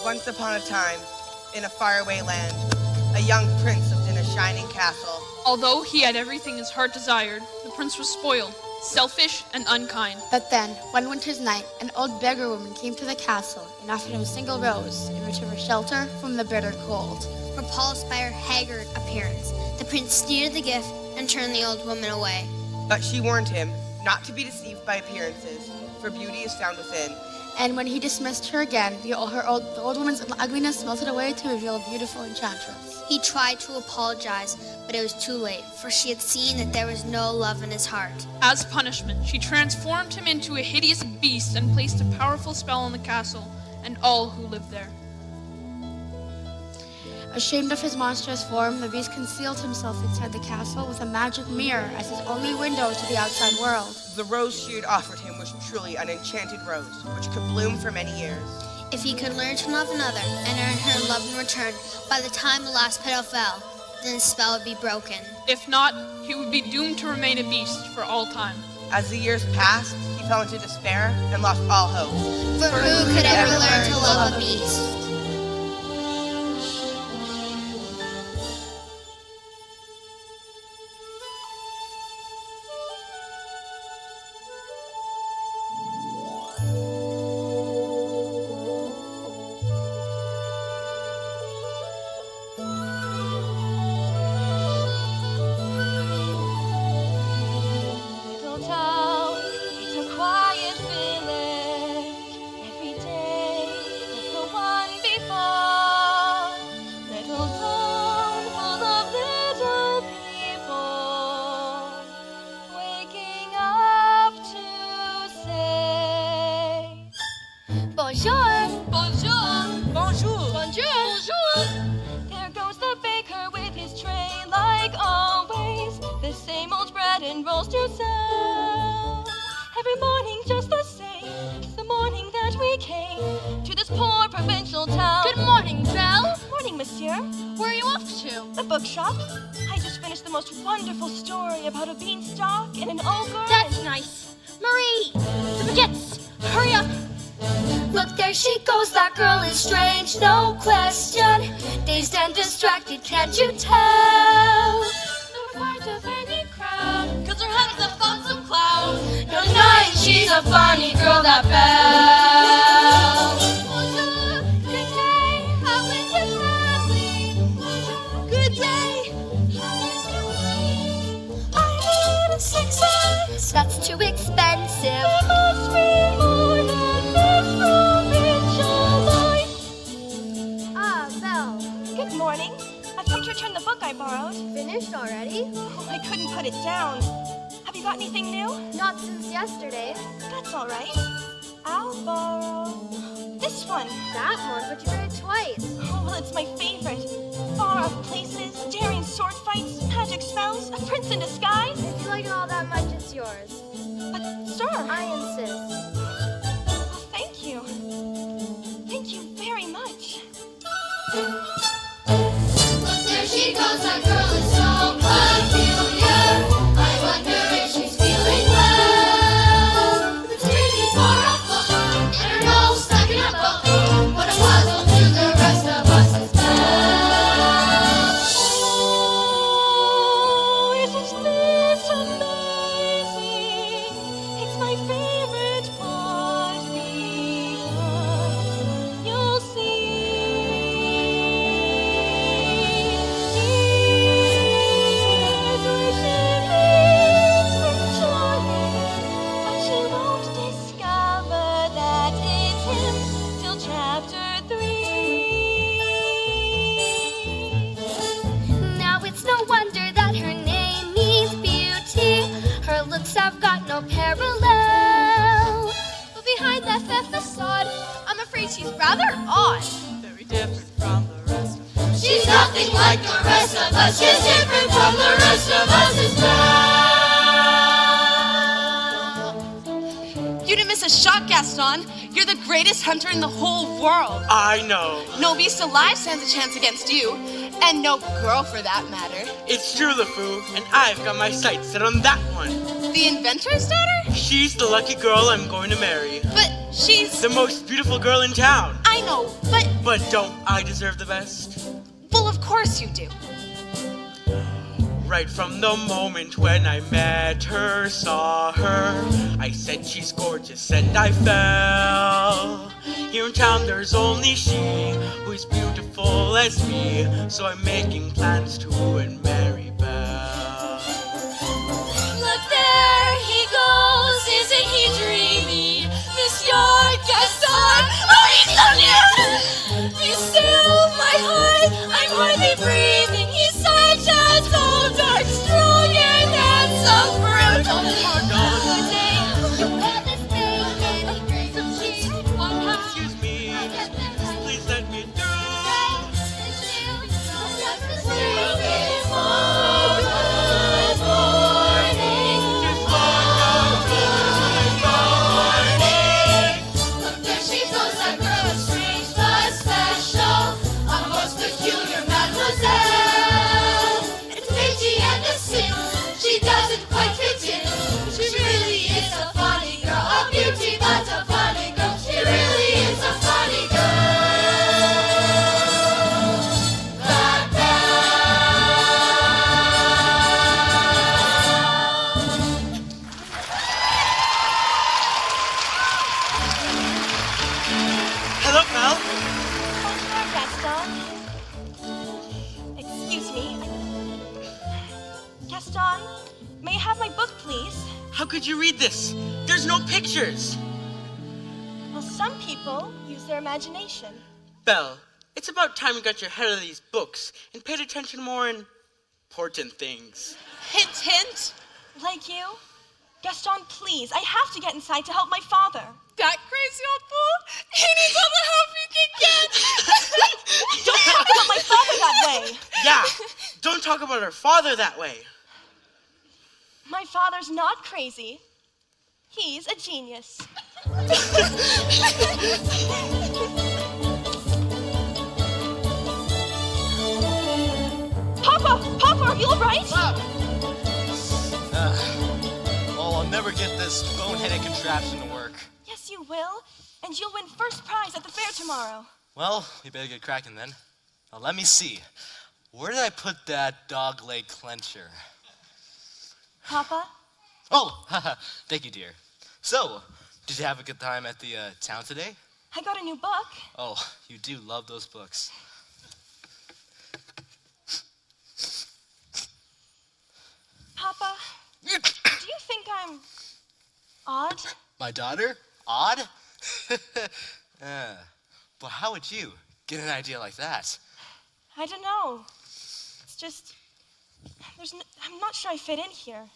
Once upon a time, in a faraway land, a young prince lived in a shining castle. Although he had everything his heart desired, the prince was spoiled, selfish, and unkind. But then, one winter's night, an old beggar woman came to the castle and offered him a single rose in return for shelter from the bitter cold. Repulsed by her haggard appearance, the prince sneered the gift and turned the old woman away. But she warned him not to be deceived by appearances, for beauty is found within. And when he dismissed her again, the old woman's ugliness melted away to reveal a beautiful enchantress. He tried to apologize, but it was too late, for she had seen that there was no love in his heart. As punishment, she transformed him into a hideous beast and placed a powerful spell on the castle and all who lived there. Ashamed of his monstrous form, the beast concealed himself inside the castle with a magic mirror as his only window to the outside world. The rose she had offered him was truly an enchanted rose, which could bloom for many years. If he could learn to love another and earn her love in return, by the time the last petal fell, then the spell would be broken. If not, he would be doomed to remain a beast for all time. As the years passed, he fell into despair and lost all hope. For who could ever learn to love a beast? Bonjour! Bonjour! Bonjour! Bonjour! There goes the baker with his tray, like always. The same old bread and rolls to sell. Every morning just the same. It's the morning that we came to this poor provincial town. Good morning, Belle. Morning, monsieur. Where are you off to? The bookshop. I just finished the most wonderful story about a beanstalk and an ogre. That's nice. Marie, the baguettes, hurry up. Look, there she goes, that girl is strange, no question. Dazed and distracted, can't you tell? No part of any crowd, cause her head's a fussome cloud. No night, she's a funny girl, that Belle. Bonjour, good day, how is your family? Good day. I need a sixer. That's too expensive. There must be more than this provincial life. Ah, Belle, Good morning. I've come to return the book I borrowed. finished already? Oh, I couldn't put it down. Have you got anything new? Not since yesterday. That's all right. I'll borrow this one. That one, but you read it twice. Oh, well, it's my favorite. Far-off places, daring sword fights, magic spells, a prince in disguise. If you like it all that much, it's yours. But, sir, I insist. well, thank you. Thank you very much. There she goes, that girl is so peculiar. I wonder if she's feeling well. It's really for a book, and her nose stuck in a book. What a puzzle to the rest of us is Belle. Oh, isn't this amazing? It's my favorite part because you'll see. Here's where she meets with Charlie, but she won't discover that it's him till chapter 3. Now it's no wonder that her name means beauty. Her looks have got no parallel. But behind that facade, I'm afraid she's rather odd. Very different from the rest of us. She's nothing like the rest of us. She's different from the rest of us as well. You didn't miss a shot, Gaston. You're the greatest hunter in the whole world. I know. No beast alive stands a chance against you. And no girl, for that matter. It's true, LeFou, and I've got my sights set on that one. The inventor's daughter? She's the lucky girl I'm going to marry. But she's... The most beautiful girl in town. I I know, but... But don't I deserve the best? Well, of course you do. Right from the moment when I met her, saw her, I said she's gorgeous and I fell. Here in town there's only she who's beautiful as me, so I'm making plans to marry Belle. Look there he goes, isn't he dreamy? Monsieur Gaston, oh he's so cute! He's still my heart, I'm hardly breathing. He's such a tall, dark, strong, and handsome brute. Good day. Excuse me, please let me through. Look, there she goes, that girl is strange but special, a most peculiar mademoiselle. It's dainty and a sin, she doesn't quite fit in. She really is a funny girl, a beauty but a funny girl. She really is a funny girl. That Hello, Belle. Bonjour, Gaston. Excuse me. Gaston, may I have my book, please? How could you read this? There's no pictures. Well, some people use their imagination. Belle, it's about time you got your head out of these books and paid attention more in important things. Hint, hint. Like you? Gaston, please, I have to get inside to help my father. That crazy old fool? He needs all the help he can get. Don't talk about my father that way. Yeah, don't talk about her father that way. My father's not crazy. He's a genius. Papa, are you all right? Oh, I'll never get this boneheaded contraption to work. Yes, you will. And you'll win first prize at the fair tomorrow. Well, we better get cracking then. Now let me see. Where did I put that dog leg clencher? Papa? Oh, thank you, dear. So, did you have a good time at the town today? I got a new book. Oh, you do love those books. Papa, do you think I'm odd? My daughter? Odd? But how would you get an idea like that? I don't know. It's just, I'm not sure I fit in here.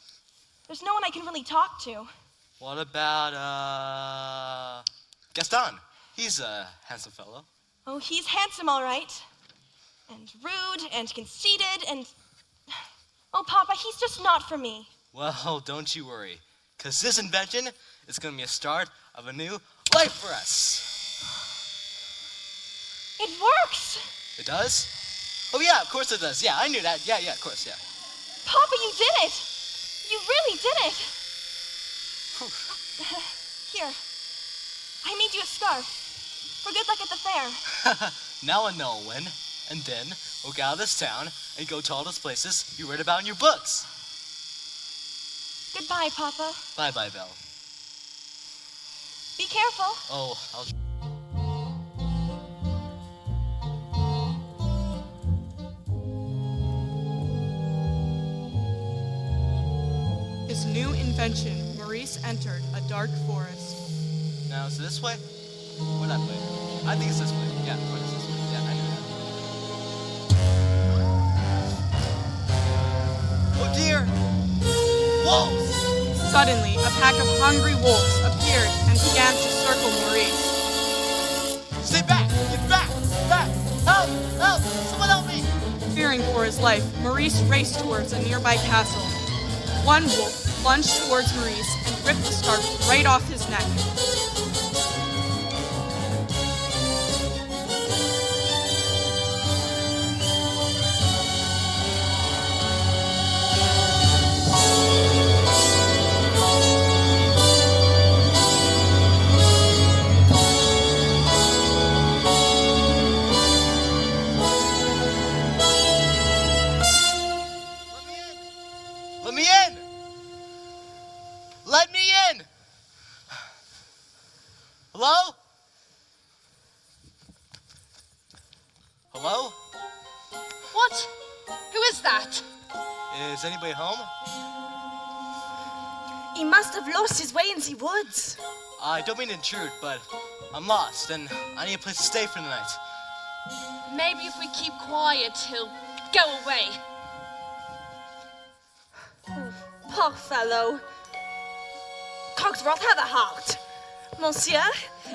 There's no one I can really talk to. What about, Gaston? He's a handsome fellow. Oh, he's handsome, all right. And rude and conceited and... Oh, Papa, he's just not for me. Well, don't you worry, because this invention is going to be a start of a new life for us. It works! It does? Oh, yeah, of course it does. Yeah, I knew that. Yeah, of course, yeah. Papa, you did it! You really did it! Here, I made you a scarf. For good luck at the fair. Now I know when. And then we'll get out of this town and go to all those places you read about in your books. Goodbye, Papa. Bye-bye, Belle. Be careful. Oh, I'll... His new invention, Maurice entered a dark forest. Now, is it this way? Or that way? I think it's this way. Yeah, of course it's this way. Yeah, I knew that. Oh, dear! Wolves! Suddenly, a pack of hungry wolves appeared and began to circle Maurice. Stay back! Get back! Back! Help! Help! Someone help me! Fearing for his life, Maurice raced towards a nearby castle. One wolf lunged towards Maurice and ripped the scarf right off his neck. Hello? Hello? What? Who is that? Is anybody home? He must have lost his way in the woods. I don't mean to intrude, but I'm lost and I need a place to stay for the night. Maybe if we keep quiet, he'll go away. Poor fellow. Cogsworth, have a heart. Monsieur,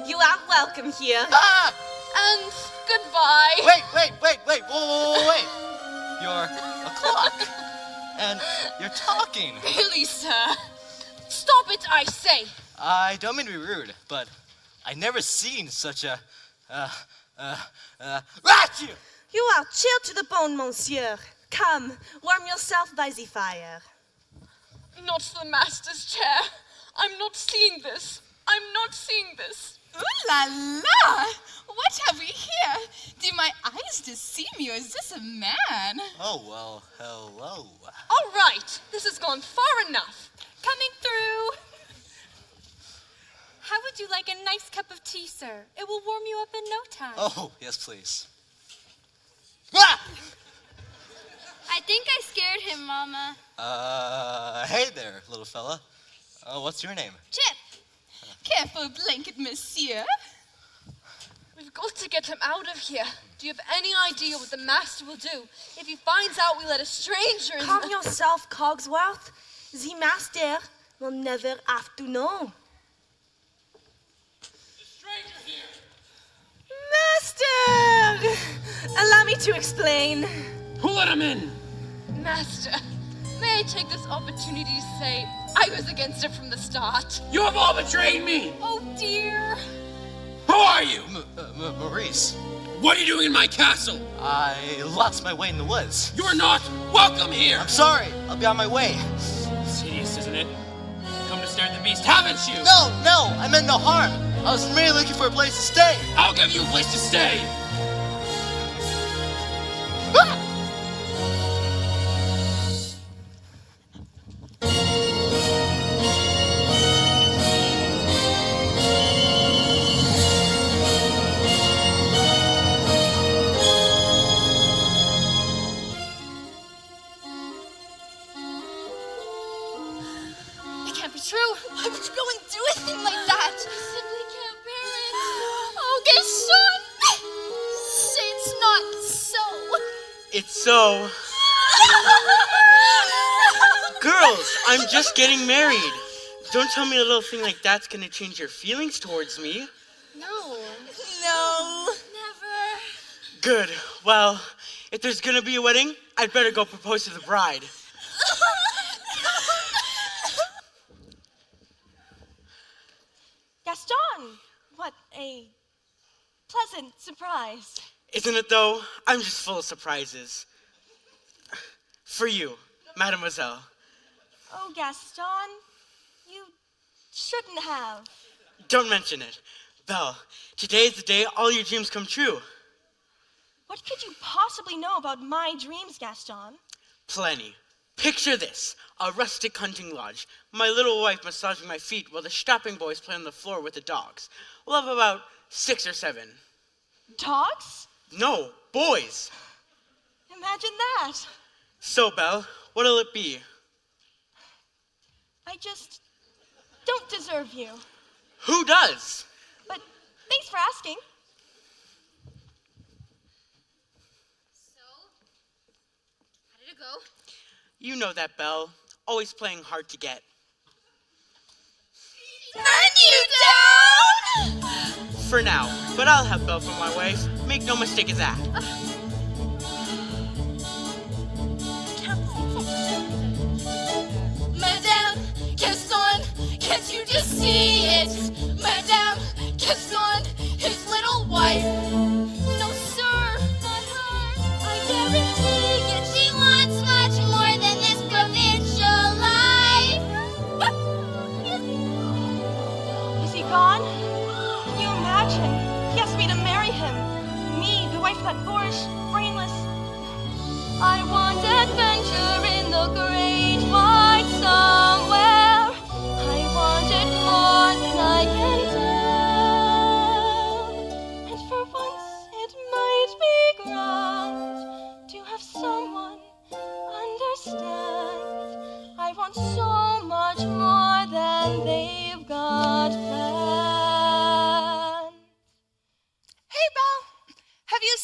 you are welcome here. Ah! And goodbye. Wait, wait. You're a clock. And you're talking. Really, sir? Stop it, I say. I don't mean to be rude, but I never seen such a, rat you! You are chilled to the bone, monsieur. Come, warm yourself by the fire. Not the master's chair. I'm not seeing this. I'm not seeing this. Ooh la la! What have we here? Do my eyes deceive me, or is this a man? Oh, well, hello. All right, this has gone far enough. Coming through. How would you like a nice cup of tea, sir? It will warm you up in no time. Oh, yes, please. Ah! I think I scared him, Mama. Hey there, little fella. What's your name? Chip. Careful blanket, monsieur. We've got to get him out of here. Do you have any idea what the master will do if he finds out we let a stranger in? Calm yourself, Cogsworth. The master will never have to know. Master! Allow me to explain. Who let him in? Master, may I take this opportunity to say I was against it from the start? You have all betrayed me! Oh dear. Who are you? Maurice. What are you doing in my castle? I lost my way in the woods. You're not welcome here! I'm sorry. I'll be on my way. It's hideous, isn't it? Come to stare at the beast, haven't you? No, I meant no harm. I was merely looking for a place to stay. I'll give you a place to stay! It can't be true. Why would you go and do a thing like that? I simply can't bear it. Oh, Gaston! Say it's not so. It's so. Girls, I'm just getting married. Don't tell me a little thing like that's gonna change your feelings towards me. No. No. Never. Good. Well, if there's gonna be a wedding, I'd better go propose to the bride. Gaston! What a pleasant surprise. Isn't it though? I'm just full of surprises. For you, mademoiselle. Oh, Gaston, you shouldn't have. Don't mention it. Belle, today is the day all your dreams come true. What could you possibly know about my dreams, Gaston? Plenty. Picture this, a rustic hunting lodge. My little wife massaging my feet while the strapping boys play on the floor with the dogs. We'll have about 6 or 7. Dogs? No, boys. Imagine that. So, Belle, what'll it be? I just don't deserve you. Who does? But thanks for asking. So, how did it go? You know that, Belle. Always playing hard to get. Burn you down! For now, but I'll have Belle for my wife. Make no mistake of that. Madame Gaston, can't you just see it? Madame Gaston, his little wife. No, sir, not her. I guarantee it. She wants much more than this provincial life. Is he gone? Can you imagine? He asked me to marry him. Me, the wife of that boorish, brainless. I want adventure in the great wide somewhere. I want it more than I can tell.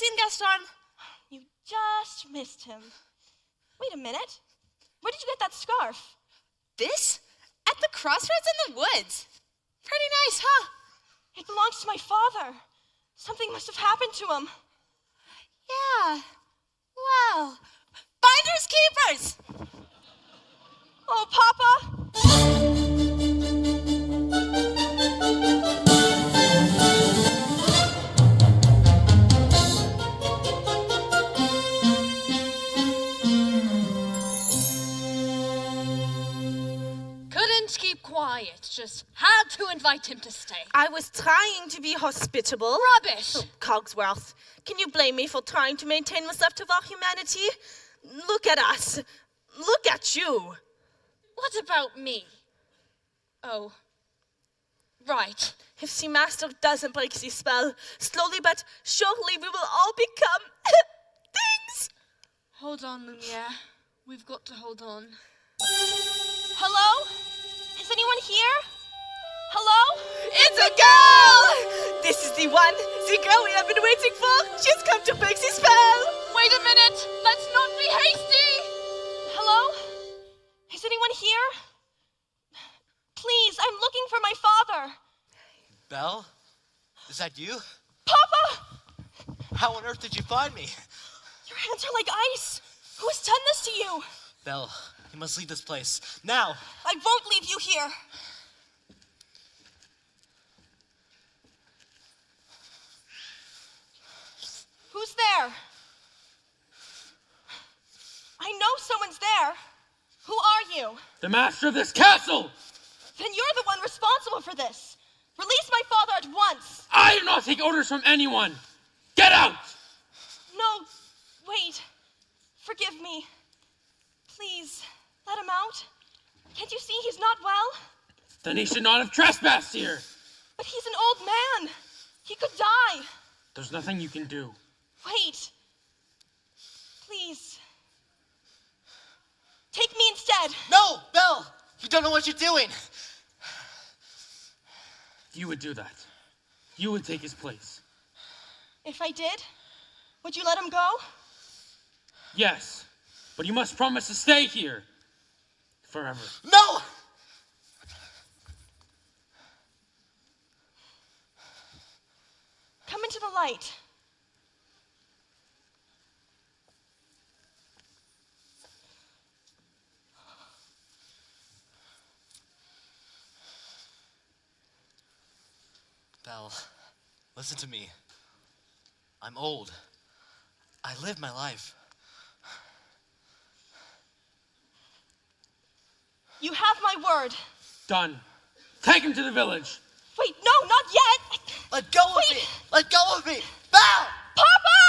seen Gaston? You just missed him. Wait a minute. Where did you get that scarf? This? At the crossroads in the woods. Pretty nice, huh? It belongs to my father. Something must have happened to him. Yeah. Well, finders keepers. Oh, Papa! Couldn't keep quiet, just had to invite him to stay. I was trying to be hospitable. Rubbish! Cogsworth, can you blame me for trying to maintain what's left of our humanity? Look at us. Look at you. What about me? Oh, right. If Sea Master doesn't break the spell, slowly but surely we will all become things. Hold on, Lumiere. We've got to hold on. Hello? Is anyone here? Hello? It's a girl! This is the one, the girl we have been waiting for. She's come to break the spell. Wait a minute! Let's not be hasty! Hello? Is anyone here? Please, I'm looking for my father. Belle? Is that you? Papa! How on earth did you find me? Your hands are like ice. Who has done this to you? Belle, you must leave this place. Now! I won't leave you here. Who's there? I know someone's there. Who are you? The master of this castle! Then you're the one responsible for this. Release my father at once. I do not take orders from anyone! Get out! No, wait. Forgive me. Please, let him out. Can't you see he's not well? Then he should not have trespassed here! But he's an old man. He could die. There's nothing you can do. Wait. Please. Take me instead. No, Belle! You don't know what you're doing! You would do that. You would take his place. If I did, would you let him go? Yes, but you must promise to stay here. Forever. No! Come into the light. Belle, listen to me. I'm old. I lived my life. You have my word. Done. Take him to the village. Wait, no, not yet. Let go of me! Let go of me! Belle! Papa!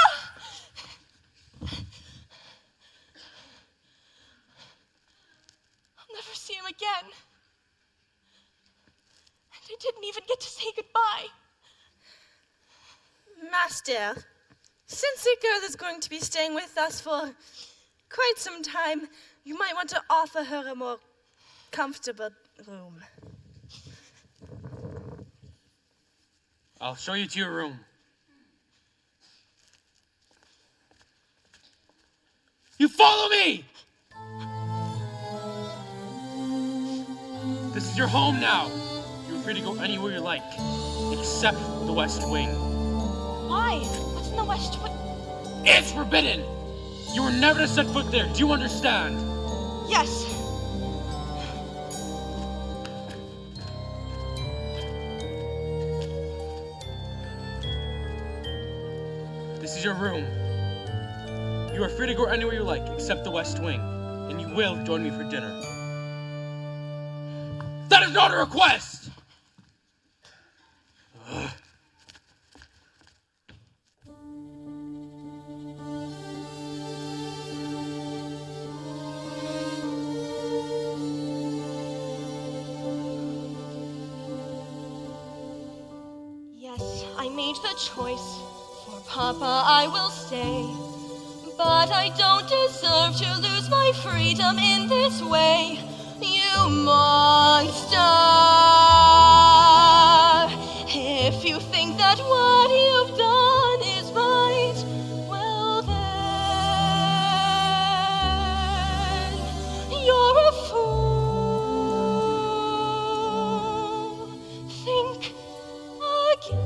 I'll never see him again. And I didn't even get to say goodbye. Master, since the girl is going to be staying with us for quite some time, you might want to offer her a more comfortable room. I'll show you to your room. You follow me! This is your home now. You're free to go anywhere you like, except the West Wing. Why? What's in the West Wing? It's forbidden! You were never to set foot there, do you understand? Yes. This is your room. You are free to go anywhere you like, except the West Wing, and you will join me for dinner. That is not a request! Ugh. Yes, I made the choice. For Papa, I will stay. But I don't deserve to lose my freedom in this way. You monster! If you think that what you've done is fight, well then, you're a fool. Think again.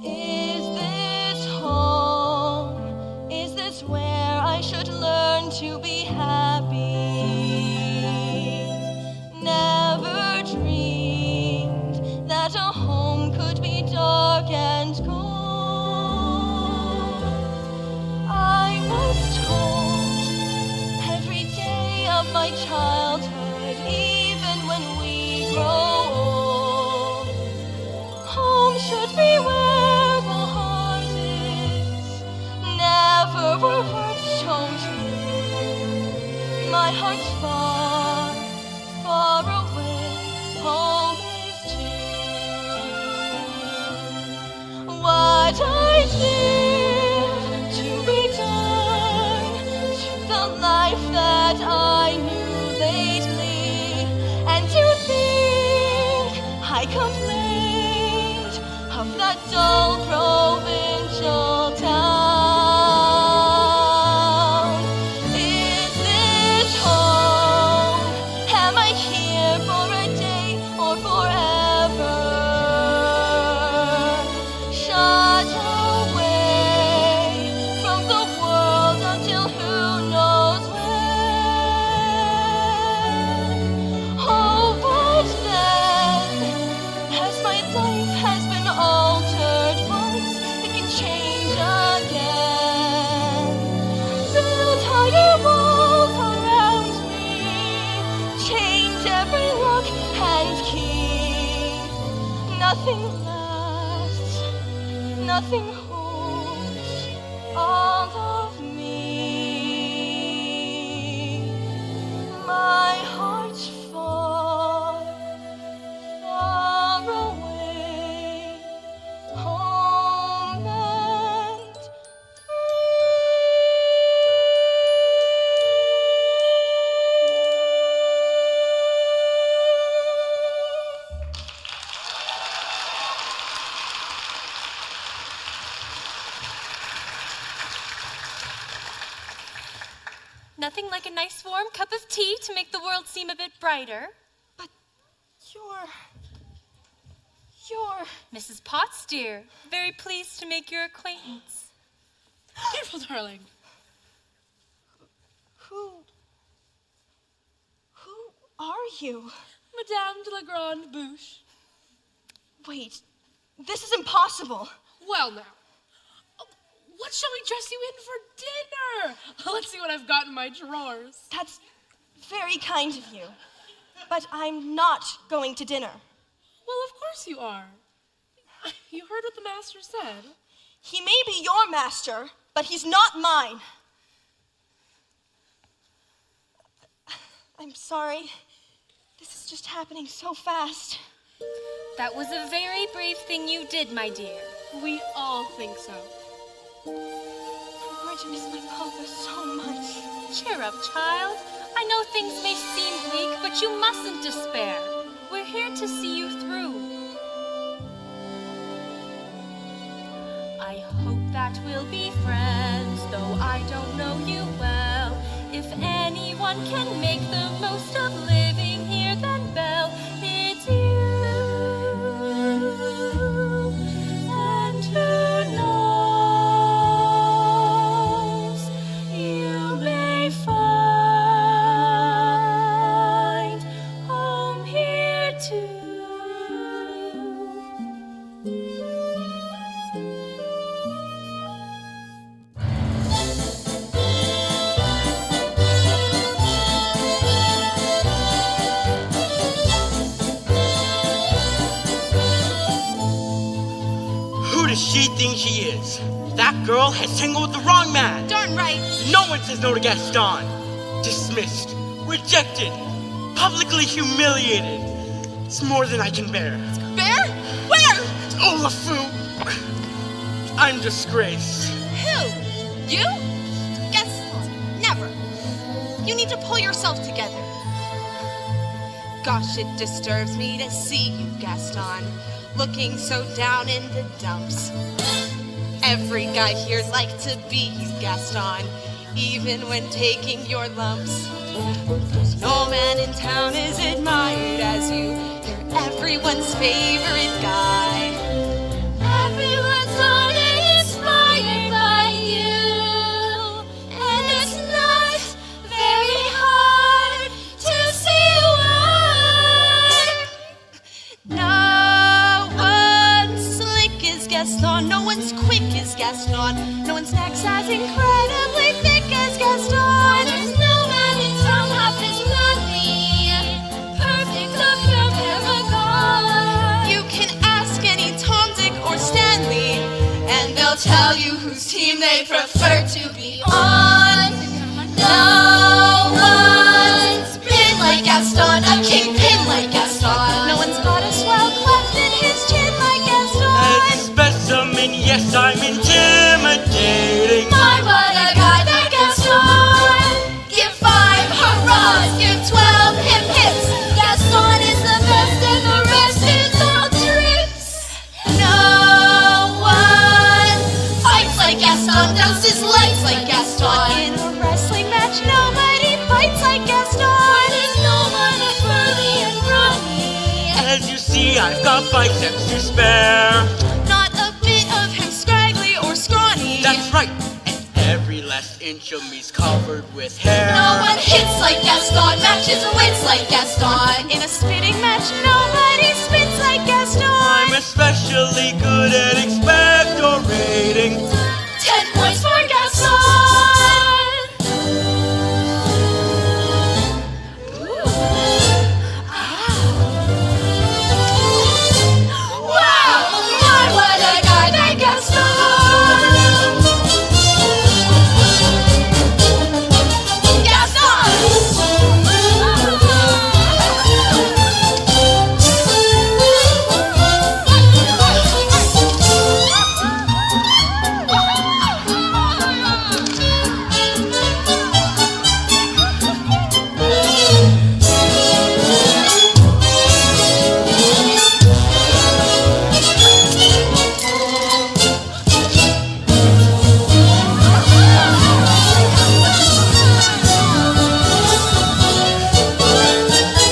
Is this home? Is this where I should learn to be happy? Never dreamed that a home could be dark and cold. I was told every day of my childhood, even when we grow old, home should be where the heart is. Never were words so true. My heart's far, far away. Home is too. What I did to be done to the life that I knew lately, and to think I complained of that dull provincial town. Is this home? Am I here for a day or forever? Shut away from the world until who knows when. Oh, but then, as my life has been altered once, it can change again. Build higher walls around me, change every lock and key. Nothing lasts, nothing holds all of me. My heart's far, far away, home and Nothing like a nice warm cup of tea to make the world seem a bit brighter. You're Mrs. Potts, dear. Very pleased to make your acquaintance. Careful, darling. Who are you? Madame de la Grande Bouche. Wait, this is impossible. Well, now, what shall we dress you in for dinner? Let's see what I've got in my drawers. That's very kind of you. But I'm not going to dinner. Well, of course you are. You heard what the master said. He may be your master, but he's not mine. I'm sorry. This is just happening so fast. That was a very brave thing you did, my dear. We all think so. I'm going to miss my papa so much. Cheer up, child. I know things may seem bleak, but you mustn't despair. We're here to see you through. I hope that we'll be friends, though I don't know you well. If anyone can make the most of living here, then Belle, it's you. And who knows, you may find home here too. Who does she think she is? That girl has tangled with the wrong man. Darn right. No one says no to Gaston. Dismissed, rejected, publicly humiliated. It's more than I can bear. Bear? Where? Olafou! I'm disgraced. Who? You? Gaston. Never. You need to pull yourself together. Gosh, it disturbs me to see you, Gaston, looking so down in the dumps. Every guy here'd like to be you, Gaston, even when taking your lumps. No man in town is admired as you. You're everyone's favorite guy. Everyone's only inspired by you, and it's not very hard to see why. No one's slick as Gaston, no one's quick as Gaston, no one's neck's as incredibly thick as Gaston. There's no man in town half as manly, perfect the pure paragon. You can ask any Tom, Dick, or Stanley, and they'll tell you whose team they prefer to be on. No one's been like Gaston, a kingpin like Gaston. No one's got a swell cleft in his chin like Gaston. As a specimen, yes, I'm intimidating. My, what a guy that Gaston. Give 5 hurrahs, give 12 hip hips. Gaston is the best and the rest is all tricks. No one fights like Gaston, does his legs like Gaston. In a wrestling match, nobody fights like Gaston. There's no one as burly and brawny. As you see, I've got biceps to spare. Not a bit of him scraggly or scrawny. That's right, and every last inch of me's covered with hair. No one hits like Gaston, matches wits like Gaston. In a spitting match, nobody spits like Gaston. I'm especially good at expectorating. 10 points for Gaston. Wow, my, what a guy that Gaston.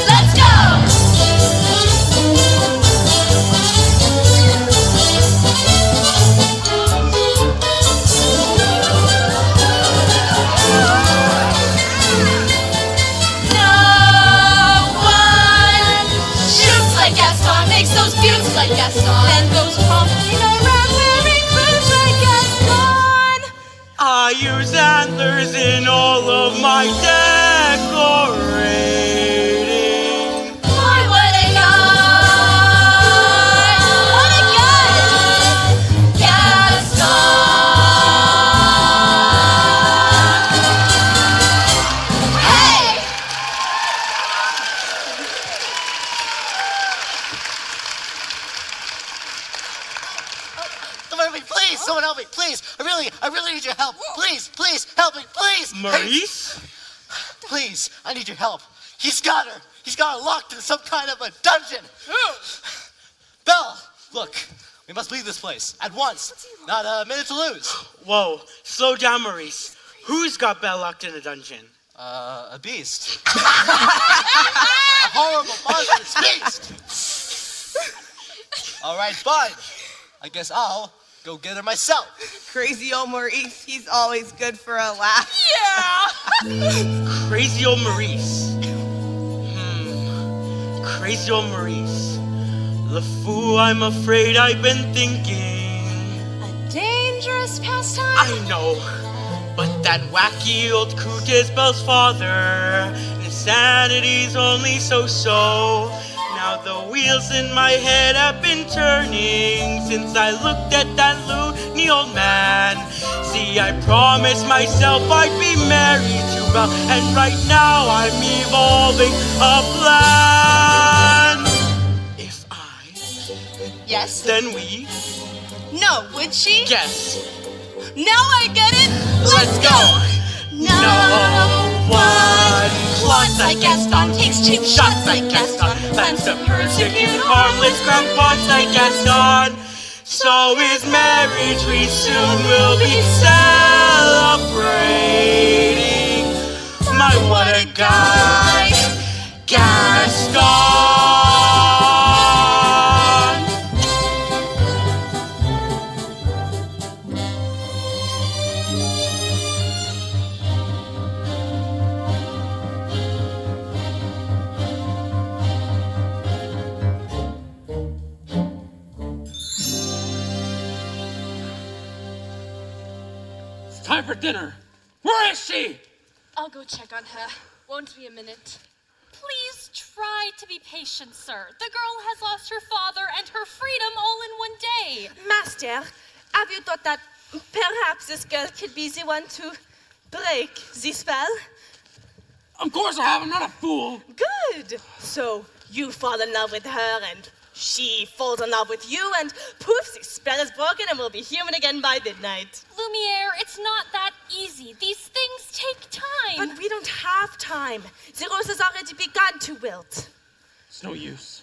Let's go! No one shoots like Gaston, makes those buttes like Gaston, And goes pumping around wearing boots like Gaston. I use antlers in all of my decorating. My, what a guy! What a guy! Gaston! Hey! Someone help me, please! Someone help me, please! I really need your help! Please, please, help me, please! Maurice? Please, I need your help. He's got her. He's got her locked in some kind of a dungeon. Belle, look, we must leave this place at once. Not a minute to lose. Whoa, slow down, Maurice. Who's got Belle locked in a dungeon? A beast. A horrible monstrous beast. All right, fine. I guess I'll go get her myself. Crazy old Maurice, he's always good for a laugh. Crazy old Maurice. Crazy old Maurice. LeFou, I'm afraid I've been thinking. A dangerous pastime. I know, but that wacky old coot is Belle's father. Insanity's only so-so. Now the wheels in my head have been turning since I looked at that loony old man. See, I promised myself I'd be married to Belle, and right now I'm evolving a plan. If I, Yes. then we, No, would she? yes. Now I get it. Let's go. No one plots like Gaston, takes cheap shots like Gaston, plans to persecute harmless crackpots like Gaston. So his marriage we soon will be celebrating. My, what a guy, Gaston. Time for dinner. Where is she? I'll go check on her. Won't be a minute. Please try to be patient, sir. The girl has lost her father and her freedom all in one day. Master, have you thought that perhaps this girl could be the one to break the spell? Of course I have. I'm not a fool. Good. So you fall in love with her and she falls in love with you and poof, the spell is broken and we'll be human again by midnight. Lumiere, it's not that easy. These things take time. But we don't have time. The rose has already begun to wilt. It's no use.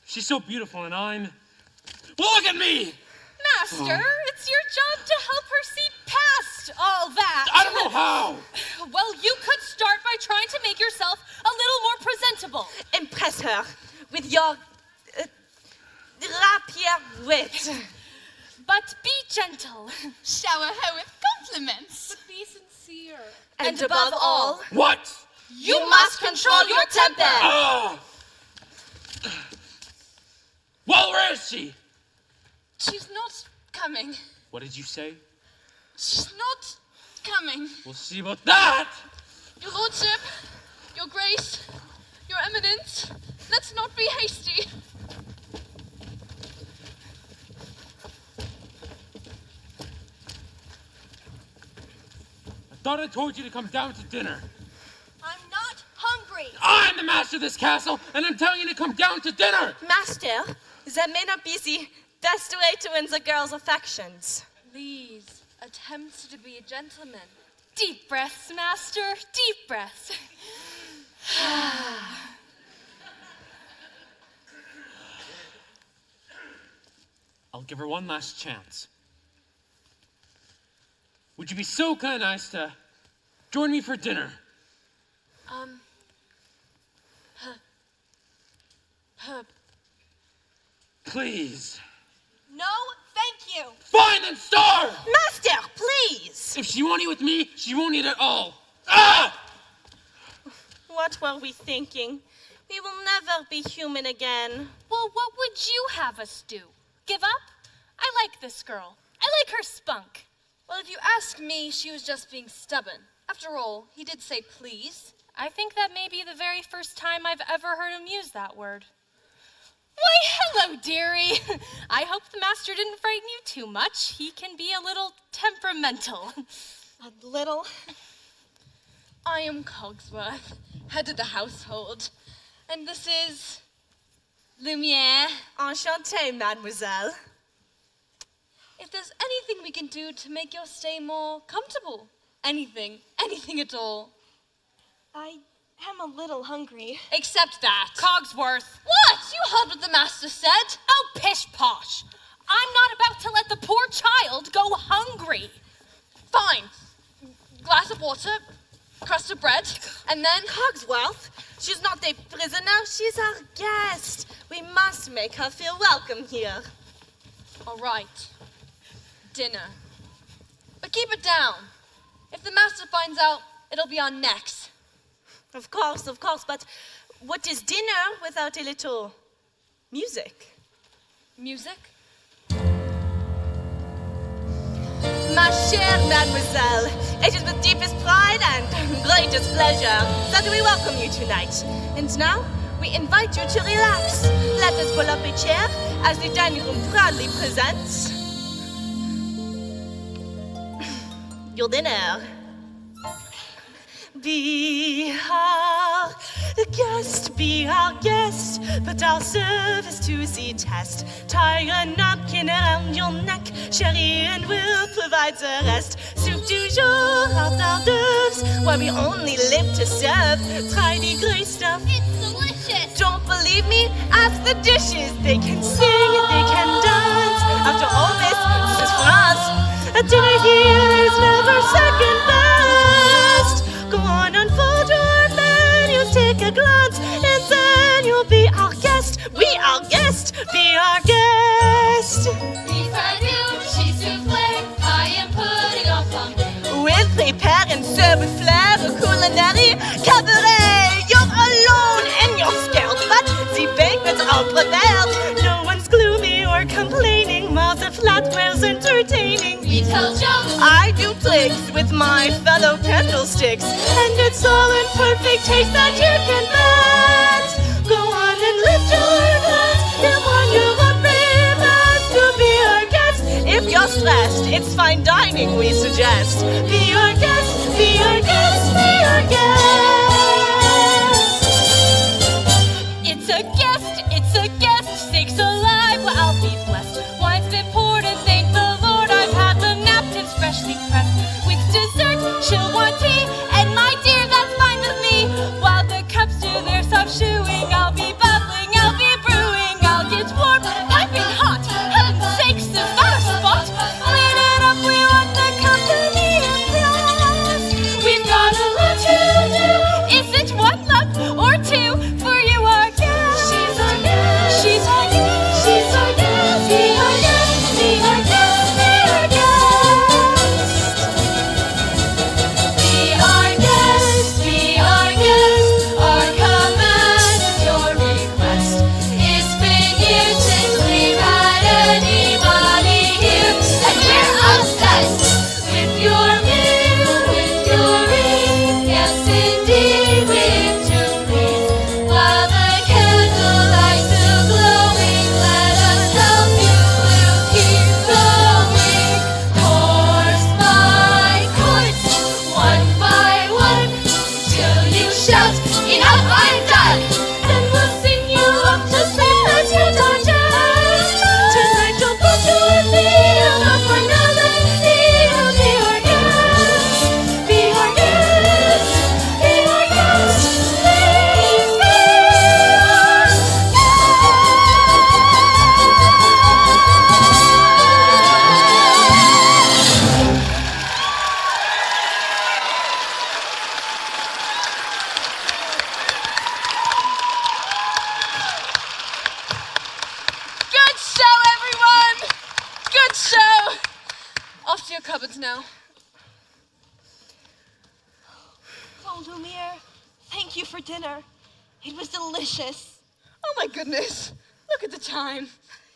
She's so beautiful and I'm... Well, look at me! Master, it's your job to help her see past all that. I don't know how. Well, you could start by trying to make yourself a little more presentable. Impress her with your rapier wit. But be gentle. Shower her with compliments. But be sincere. And above all, What? you must control your temper. Ah! Well, where is she? She's not coming. What did you say? She's not coming. We'll see about that. Your lordship, your grace, your eminence, let's not be hasty. I thought I told you to come down to dinner. I'm not hungry. I'm the master of this castle, and I'm telling you to come down to dinner. Master, that may not be the best way to win the girl's affections. Please, attempt to be a gentleman. Deep breaths, Master. Deep breaths. I'll give her one last chance. Would you be so kind nice to join me for dinner? Please. No, thank you. Fine then, Star! Master, please! If she won't eat with me, she won't eat at all. Ah! What were we thinking? We will never be human again. Well, what would you have us do? Give up? I like this girl. I like her spunk. Well, if you ask me, she was just being stubborn. After all, he did say please. I think that may be the very first time I've ever heard him use that word. Why, hello, dearie. I hope the master didn't frighten you too much. He can be a little temperamental. A little? I am Cogsworth, head of the household. And this is Lumiere. Enchantée, mademoiselle. If there's anything we can do to make your stay more comfortable, anything at all. I am a little hungry. Except that. Cogsworth. What? You heard what the master said? Oh, pish posh. I'm not about to let the poor child go hungry. Fine. Glass of water, crust of bread, and then... Cogsworth, she's not a prisoner, she's our guest. We must make her feel welcome here. All right. Dinner. But keep it down. If the master finds out, it'll be on necks. Of course, but what is dinner without a little music? Music? Ma chère mademoiselle, it is with deepest pride and greatest pleasure that we welcome you tonight. And now, we invite you to relax. Let us pull up a chair as the dining room proudly presents your dinner. Be our guest, put our service to the test. Tie a napkin around your neck, chérie, and we'll provide the rest. Soup du jour, hors d'oeuvres, why we only live to serve. Try the gray stuff. It's so me ask the dishes. They can sing, they can dance. After all this is France. A dinner here is never second best. Go on, unfold your menus, take a glance, and then you'll be our guest. We our guest, be our guest. Beef ragout, cheese soufflé, I am putting on flambe. We'll prepare and serve with flair a culinary cabaret. You're alone and you're scared, but the banquets are prepared. No one's gloomy or complaining, while the flatware's entertaining. We tell jokes, I do tricks with my fellow candlesticks, and it's all in perfect taste that you can bet. Go on and lift your glass, and when you're a privilege to be our guest. If you're stressed, it's fine dining we suggest. Be our guest, be our guest, be our guest. It's a guest, sakes alive, well, I'll be blessed. Wine's been poured and thank the Lord I've had the napkins freshly pressed. With dessert, she'll want tea, and my dear, that's fine with me. While the cups do their soft shoeing, I'll be bubbling, I'll be brewing, I'll get warm, piping hot. Heaven's sakes, is that a spot? Clean it up, we want the company across. We've got a lot to do. Is it one lap or two for you, our guest? she's our guest, She's our guest. she's our guest, be our guest, be our guest, be our guest. Be our guest, be our guest, our command, your request. It's been years since we've had anybody here, and we're obsessed with your meal, with your eat, yes indeed, with to please. While the candlelight still glowing, let us help you, we'll keep going. Course by course, one by one, till you shout, enough, I'm done. Then we'll sing you up to sleep as you digest. Tonight you'll put your feet up for another meal. Be our guest, be our guest, be our guest, please be our guest. Good show, everyone! Good show! Off to your cupboards now. Oh, Lumiere, thank you for dinner. It was delicious. Oh my goodness. Look at the time.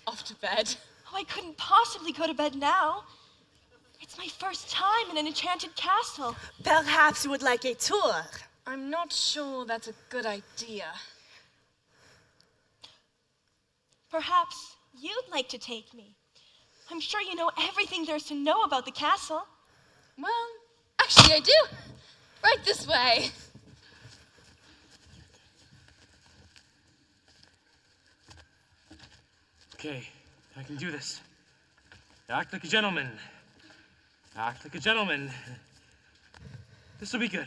Off to bed. Oh, I couldn't possibly go to bed now. It's my first time in an enchanted castle. Perhaps you would like a tour. I'm not sure that's a good idea. Perhaps you'd like to take me. I'm sure you know everything there's to know about the castle. Well, actually I do. Right this way. Okay, I can do this. Act like a gentleman. Act like a gentleman. This will be good.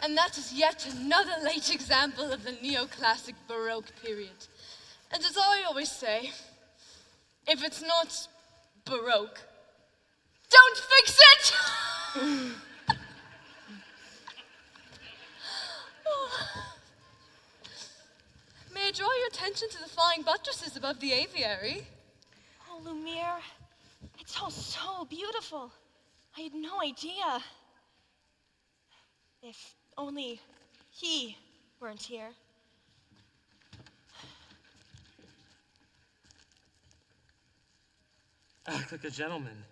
And that is yet another late example of the neoclassic Baroque period. And as I always say, if it's not Baroque, don't fix it! May I draw your attention to the flying buttresses above the aviary? Oh, Lumiere, it's all so beautiful. I had no idea. If only he weren't here. Act like a gentleman.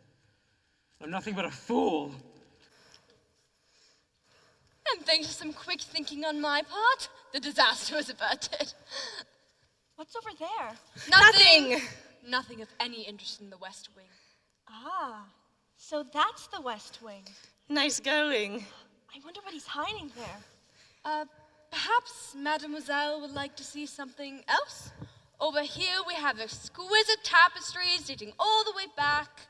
I'm nothing but a fool. And thanks to some quick thinking on my part, the disaster was averted. What's over there? Nothing! Nothing of any interest in the West Wing. Ah, so that's the West Wing. Nice going. I wonder what he's hiding there. Perhaps Mademoiselle would like to see something else? Over here we have exquisite tapestries dating all the way back.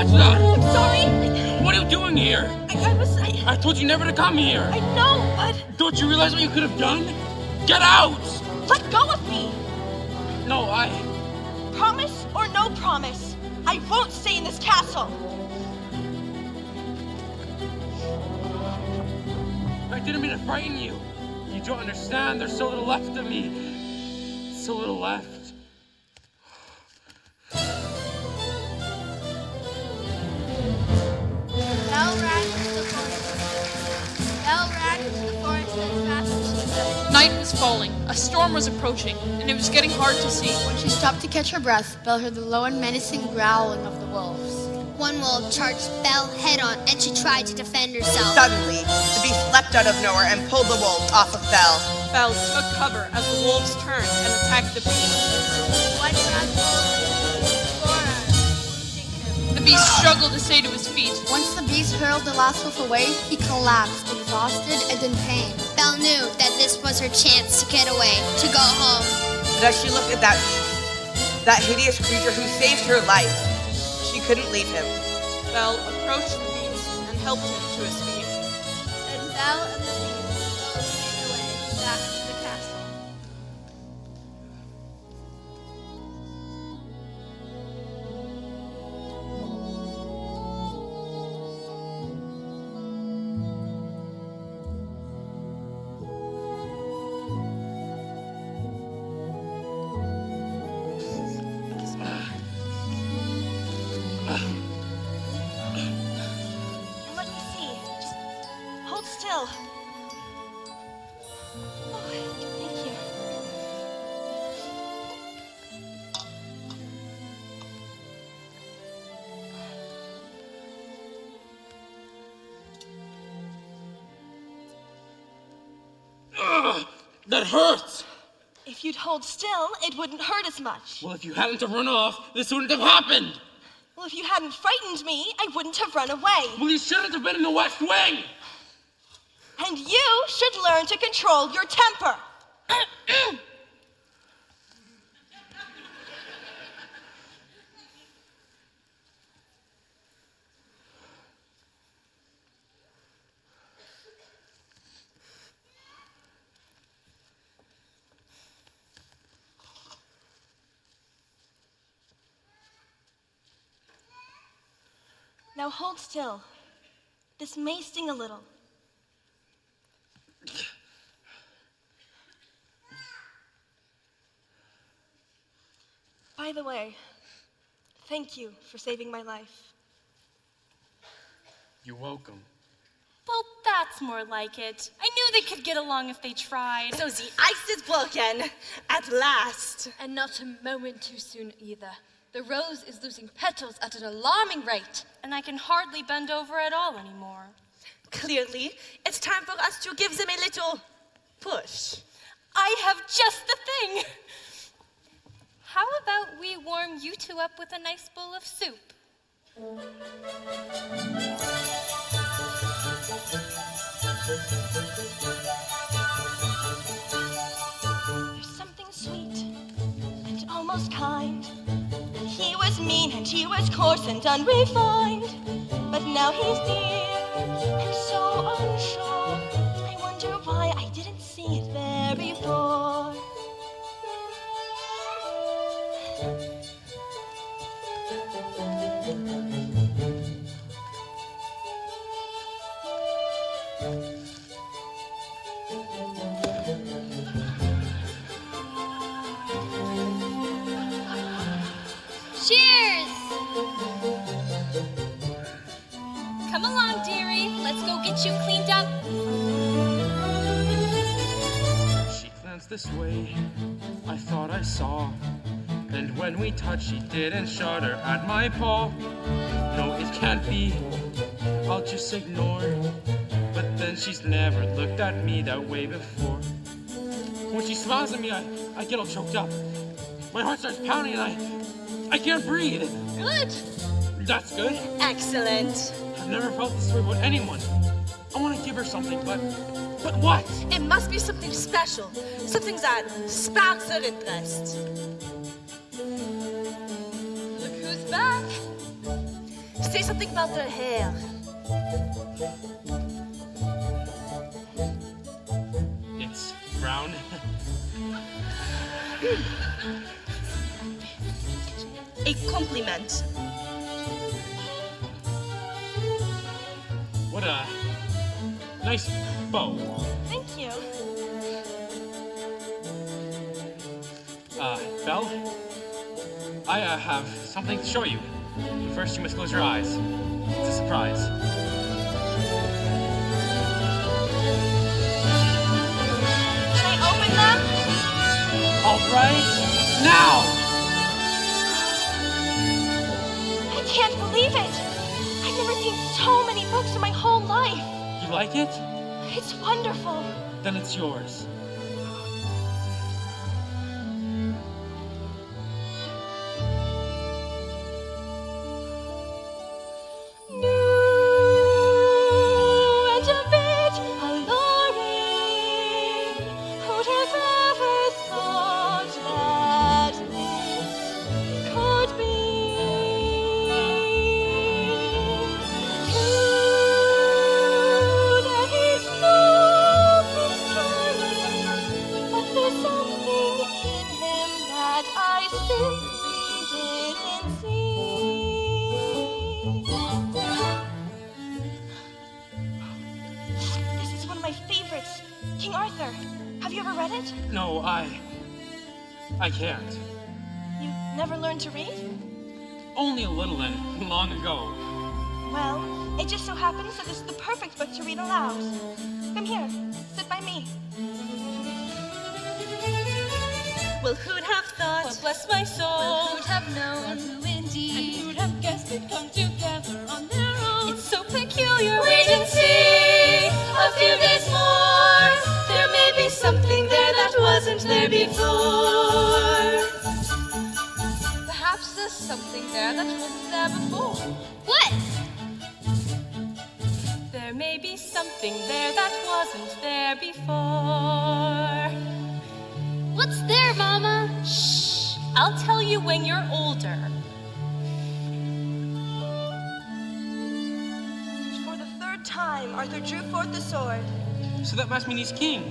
touch that! I'm sorry. What are you doing here? I told you never to come here. I know, but... Don't you realize what you could have done? Get out! Let go of me! No, Promise or no promise, I won't stay in this castle. I didn't mean to frighten you. You don't understand. There's so little left of me. So little left. Belle ran into the forest. Belle ran into the forest as fast as she could. Night was falling, a storm was approaching, and it was getting hard to see. When she stopped to catch her breath, Belle heard the low and menacing growling of the wolves. One wolf charged Belle head on, and she tried to defend herself. Suddenly, the beast leapt out of nowhere and pulled the wolves off of Belle. Belle took cover as the wolves turned and attacked the beast. One ran The beast struggled to stay to his feet. Once the beast hurled the last wolf away, he collapsed, exhausted and in pain. Belle knew that this was her chance to get away, to go home. But as she looked at that hideous creature who saved her life, she couldn't leave him. Belle approached the beast and helped him to his feet. And Belle and the beast slowly made their way back to the castle. Let me see. Just hold still. Oh, thank you. Ugh, that hurts! If you'd hold still, it wouldn't hurt as much. Well, if you hadn't have run off, this wouldn't have happened! Well, if you hadn't frightened me, I wouldn't have run away. Well, you shouldn't have been in the West Wing! And you should learn to control your temper. Now hold still. This may sting a little. By the way, thank you for saving my life. You're welcome. Well, that's more like it. I knew they could get along if they tried. So the ice is broken, at last. And not a moment too soon either. The rose is losing petals at an alarming rate. And I can hardly bend over at all anymore. Clearly, it's time for us to give them a little push. I have just the thing. How about we warm you two up with a nice bowl of soup? There's something sweet and almost kind. He was mean and he was coarse and unrefined. But now he's near and so unsure. I wonder why I didn't see it there before. Cheers! Come along, dearie. Let's go get you cleaned up. She glanced this way, I thought I saw. And when we touched, she didn't shudder at my paw. No, it can't be, I'll just ignore. But then she's never looked at me that way before. When she smiles at me, I get all choked up. My heart starts pounding and I can't breathe. Good. That's good. Excellent. I've never felt this way about anyone. I want to give her something, but what? It must be something special. Something that sparks her interest. Look who's back. Say something about their hair. It's brown. A compliment. What a nice bow. Thank you. Belle? I have something to show you. But first, you must close your eyes. It's a surprise. Can I open them? All right, now! I can't believe it. I've never seen so many books in my whole life. You like it? It's wonderful. Then it's yours. And a bit alluring. Who'd have ever thought that this could be? True that he's no Prince Charming, but there's something in him that I simply didn't see. This is one of my favorites, King Arthur. Have you ever read it? No, I can't. You never learned to read? Only a little and long ago. Well, it just so happens that this is the perfect book to read aloud. Come here, sit by me. Well, who'd have thought? Well, bless my soul. Who'd have known? Who indeed? Who'd have guessed they'd come together on their own? It's so peculiar. Wait and see. A few days more. There may be something there that wasn't there before. Perhaps there's something there that wasn't there before. What? There may be something there that wasn't there before. What's there, Mama? Shh! I'll tell you when you're older. For the third time, Arthur drew forth the sword. So that must mean he's king.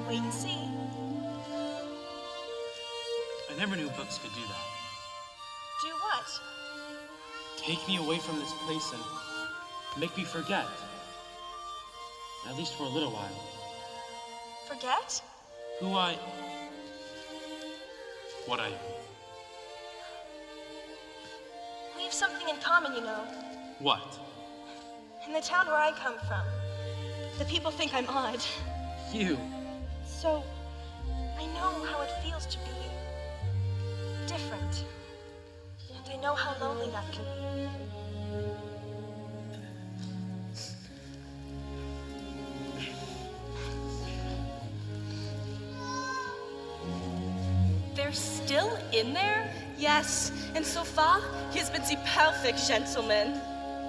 Wait and see. I never knew books could do that. Do what? Take me away from this place and make me forget. At least for a little while. Forget? What I am. We have something in common, you know. What? In the town where I come from, the people think I'm odd. You. So, I know how it feels to be different. And I know how lonely that can be. They're still in there? Yes, and so far, he has been the perfect gentleman.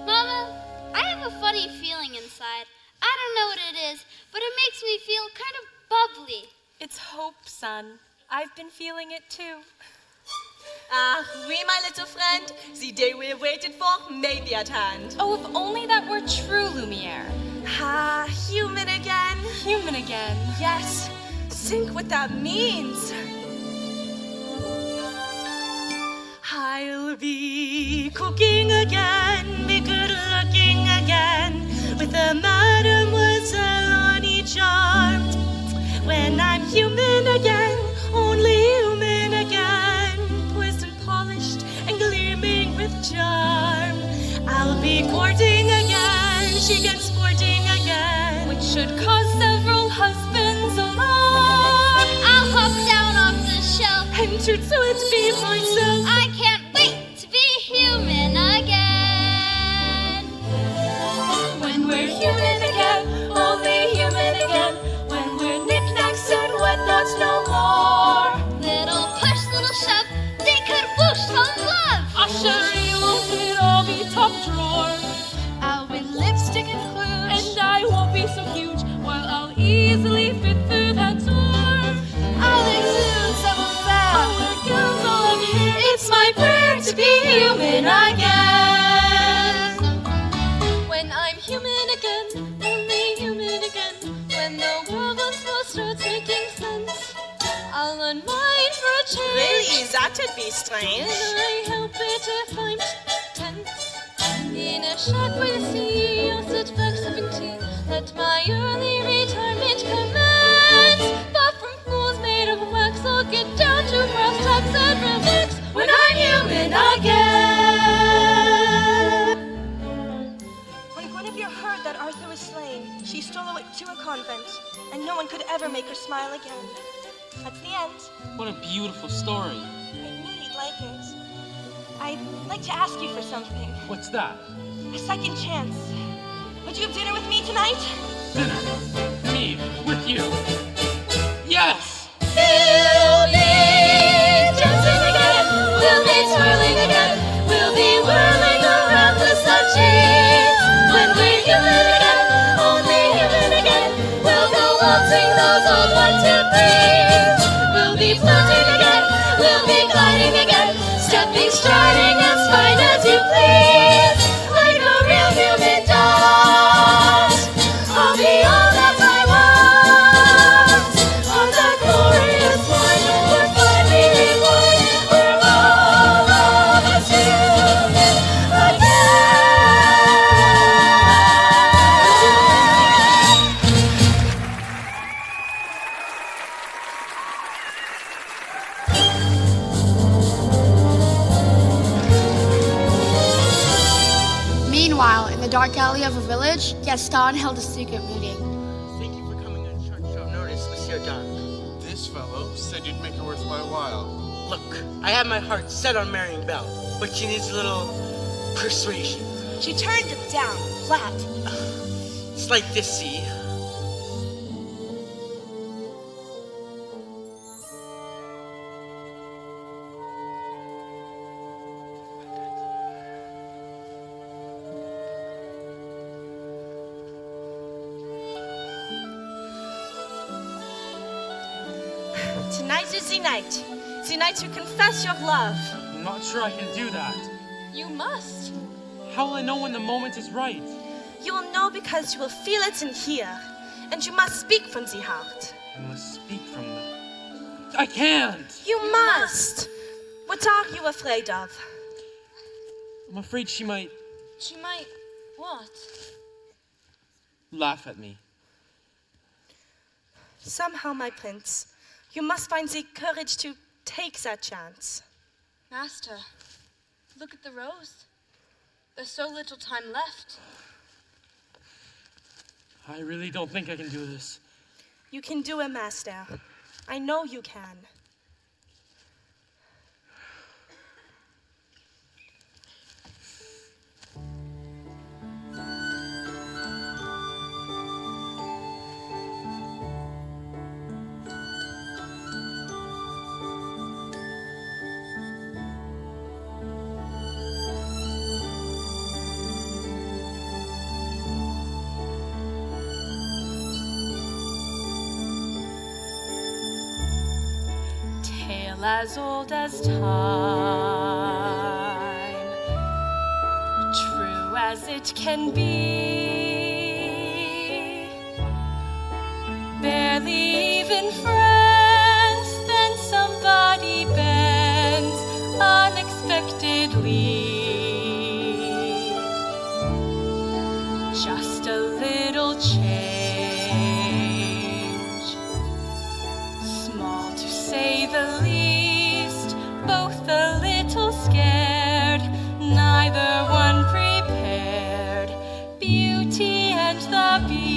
Mama, I have a funny feeling inside. I don't know what it is, but it makes me feel kind of bubbly. It's hope, son. I've been feeling it too. Ah, oui, my little friend. The day we waited for may be at hand. Oh, if only that were true, Lumiere. Ah, human again. Human again. Yes, think what that means. I'll be cooking again, be good looking again, with a mademoiselle on each arm. When I'm human again, only human again, poised and polished and gleaming with charm. I'll be courting again, chic and sporting again, which should cause several husbands alarm. I'll hop down off the shelf and to it be myself. I can't wait to be human again. When we're human again, only human again. When we're knickknacks and whatnots no more. Little push, little shove, they could whoosh on love. I'll sure you'll all be top drawer. I'll win lipstick and rouge. And I won't be so huge, while I'll easily fit through that door. I'll exude some affair. I'll wear gowns all of hair. It's my prayer to be human again. change. Really, that'd be strange. Can I help it if I'm tense? In a shack by the sea, I'll sit back sipping tea. Let my early retirement commence. Far from fools made of wax, I'll get down to brass tacks and relax when I'm human again. When Guinevere heard that Arthur was slain, she stole away to a convent, and no one could ever make her smile again. That's the end. What a beautiful story. I knew you'd like it. I'd like to ask you for something. What's that? A second chance. Would you have dinner with me tonight? Dinner. Me. With you. Yes! We'll be dancing again. We'll be twirling again. We'll be whirling around the sun sheets. When we're human again, only human again, we'll go waltzing those old 1, 2, 3s. We'll be floating again. We'll be gliding again. Stepping, striding as fine as you please. Like a real human does. I'll be all that I want. On that glorious morn, we're finally reborn. We're all of us human again. Meanwhile, in the dark alley of a village, Gaston held a secret meeting. Thank you for coming on short notice, Monsieur Don. This fellow said you'd make it worth my while. Look, I have my heart set on marrying Belle, but she needs a little persuasion. She turned him down, flat. It's like this, see? Tonight is the night. The night to confess your love. I'm not sure I can do that. You must. How will I know when the moment is right? You will know because you will feel it in here. And you must speak from the heart. I must speak from the... I can't! You must! What are you afraid of? I'm afraid she might She might what? laugh at me. Somehow, my prince, you must find the courage to take that chance. Master, look at the rose. There's so little time left. I really don't think I can do this. You can do it, master. I know you can. Tale as old as time, true as it can be. Barely even friends, then somebody bends unexpectedly. Just a little change, small to say the least, both a little scared, neither one prepared. Beauty and the Beast.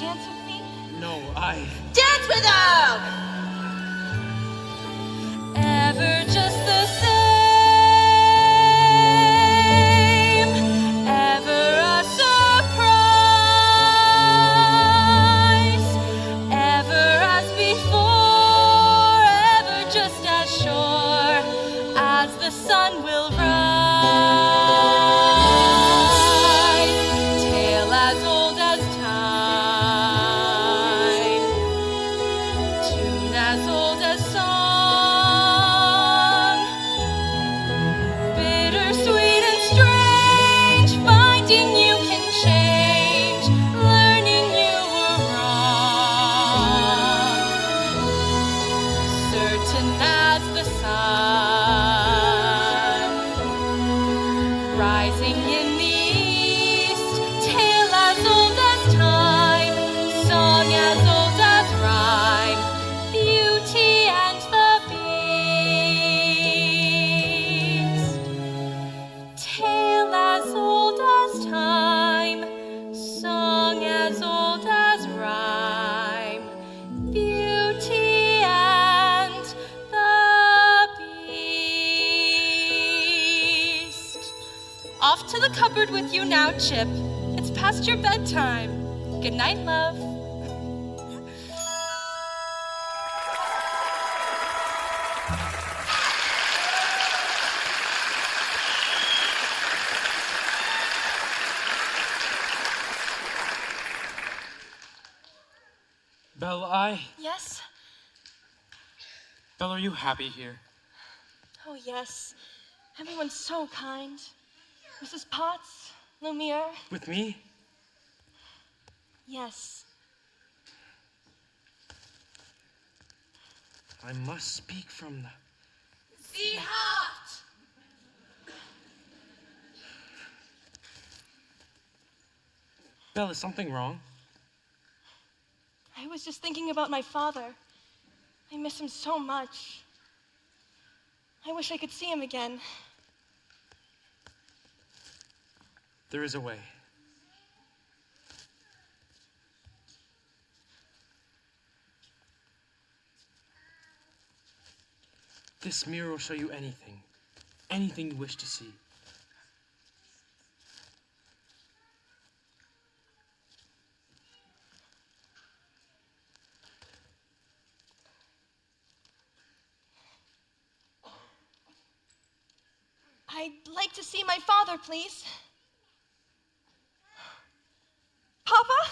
Dance with me? No, I... Dance with them! Ever just the same, ever a surprise, ever as before, ever just as sure as the sun will rise. Tale as old as time, tune as old as song. Bittersweet and strange, finding you can change, learning you were wrong. certain as the sun, rising in the east, tale as old as time, song as old as rhyme, Beauty and the Beast. Tale as old as time, song as old as rhyme, Beauty and the Beast. Off to the cupboard with you now, Chip. It's past your bedtime. Good night, love. Belle, Yes? Belle, are you happy here? Oh, yes. Everyone's so kind. Mrs. Potts, Lumiere. With me? Yes. I must speak from the... Sie hat! Belle, is something wrong? I was just thinking about my father. I miss him so much. I wish I could see him again. There is a way. This mirror will show you anything. Anything you wish to see. I'd like to see my father, please. Papa?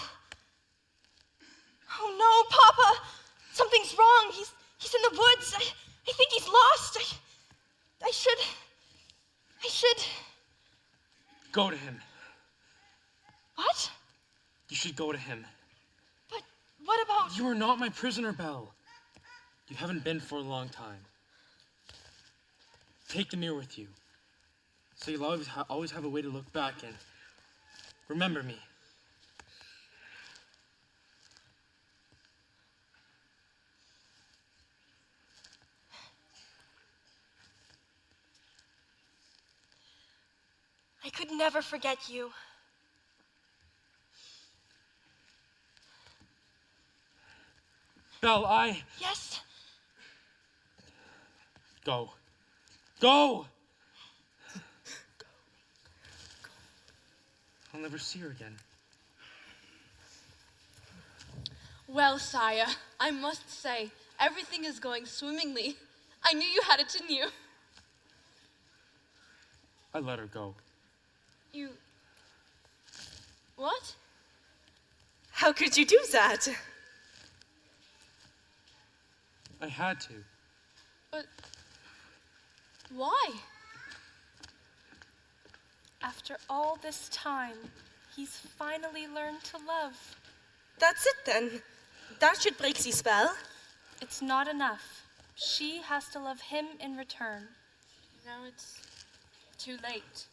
Oh no, Papa! Something's wrong. He's in the woods. I think he's lost. I should. Go to him. What? You should go to him. But what about... You are not my prisoner, Belle. You haven't been for a long time. Take the mirror with you, so you'll always have a way to look back and remember me. I could never forget you. Belle, Yes? Go. Go! I'll never see her again. Well, sire, I must say, everything is going swimmingly. I knew you had it in you. I let her go. You... What? How could you do that? I had to. But... Why? After all this time, he's finally learned to love. That's it then. That should break the spell. It's not enough. She has to love him in return. Now it's too late.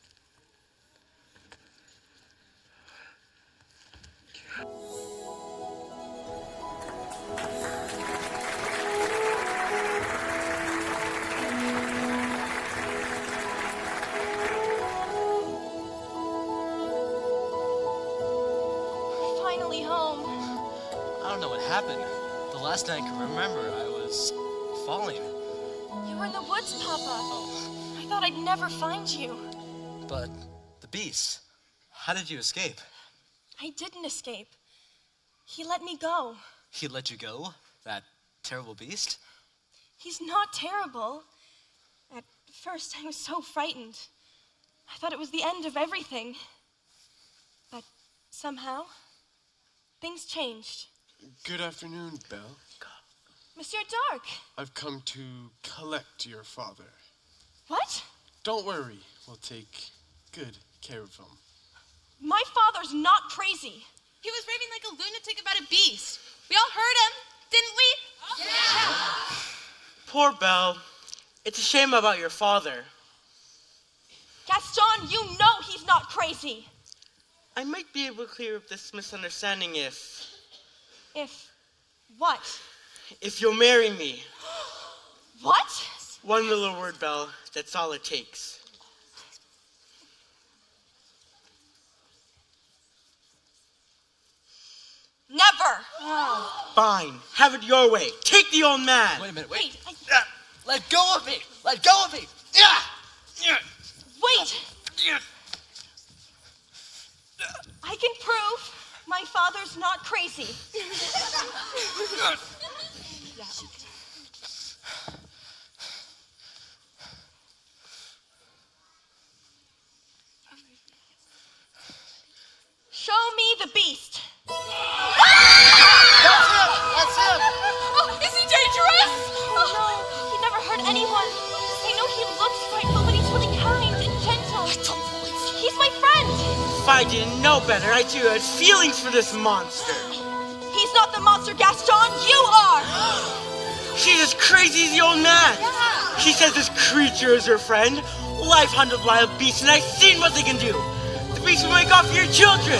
Finally home. I don't know what happened. The last thing I can remember, I was falling. You were in the woods, Papa. Oh, I thought I'd never find you. but the beast, how did you escape? I didn't escape. He let me go. He let you go? That terrible beast? He's not terrible. At first, I was so frightened. I thought it was the end of everything. But somehow, things changed. Good afternoon, Belle. Monsieur Dark. I've come to collect your father. What? Don't worry, we'll take good care of him. My father's not crazy. He was raving like a lunatic about a beast. We all heard him, didn't we? Poor Belle. It's a shame about your father. Gaston, you know he's not crazy. I might be able to clear up this misunderstanding If what? if you'll marry me. What? One little word, Belle. That's all it takes. Never. Fine. Have it your way. Take the old man. Wait a minute, wait. Let go of me! Let go of me! Wait. I can prove my father's not crazy. Show me the beast. That's him! Oh, is he dangerous? Oh, no, he never hurt anyone. I know he looks frightful, but he's really kind and gentle. He's my friend. If I didn't know better, I too had feelings for this monster. He's not the monster, Gaston. You are. She's as crazy as the old man. She says this creature is her friend. Well, I've hunted wild beasts and I've seen what they can do. The beast will make off your children.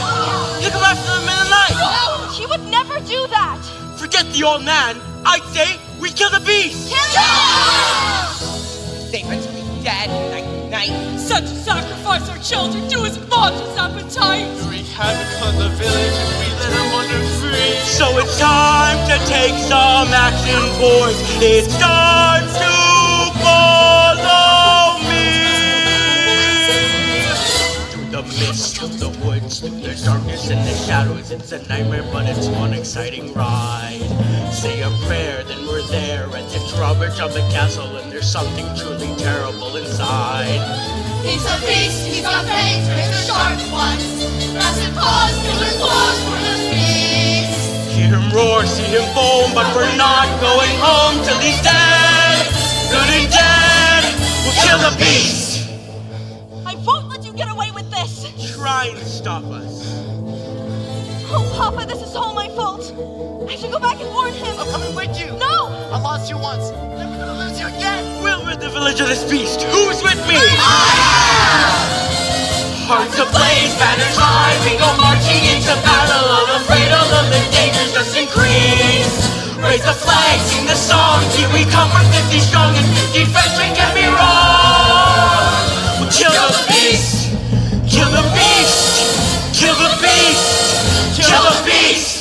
You come after them in the night. No, he would never do that. Forget the old man. I'd say we kill the beast. They meant to be dead night. Such sacrifice our children to his monstrous appetite. Wreak havoc on the village and we let him wander free. So it's time to take some action, boys. It's time to follow me. Through the mist, through the woods, through the darkness and the shadows. It's a nightmare, but it's one exciting ride. Say a prayer, then we're there at the drawbridge of the castle, and there's something truly terrible inside. He's a beast, he's got fangs, razor sharp ones. Massive paws, killer claws for the beast. Hear him roar, see him foam, but we're not going home till he's dead. Good and dead, we'll kill the beast. I won't let you get away with this. Try and stop us. Oh, Papa, this is all my fault. I should go back and warn him. I'm coming with you! No! I lost you once. Never gonna lose you again! We'll rid the village of this beast. Who's with me? Hearts ablaze, banners high, we go marching into battle. Unafraid of the dangers just increase. Raise the flag, sing the song, here we come, we're 50 strong and 50 Frenchmen can be wrong. We'll kill the beast, kill the beast, kill the beast, kill the beast.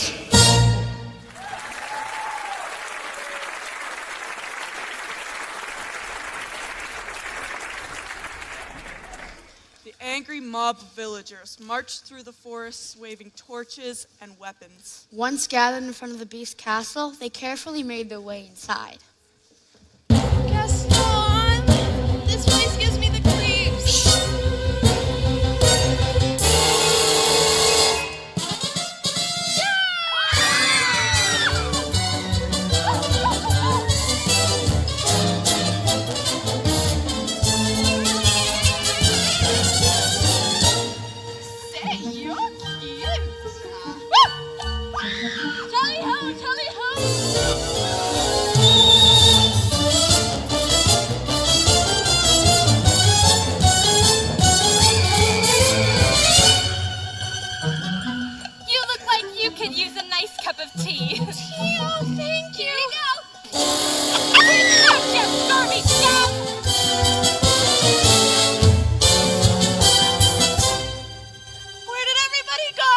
The angry mob of villagers marched through the forests waving torches and weapons. Once gathered in front of the beast castle, they carefully made their way inside. Gaston! This place gives me the creeps. Tally ho, tally ho! You look like you could use a nice cup of tea. Oh, thank you. Here you go. Not just stormy stuff. Where did everybody go?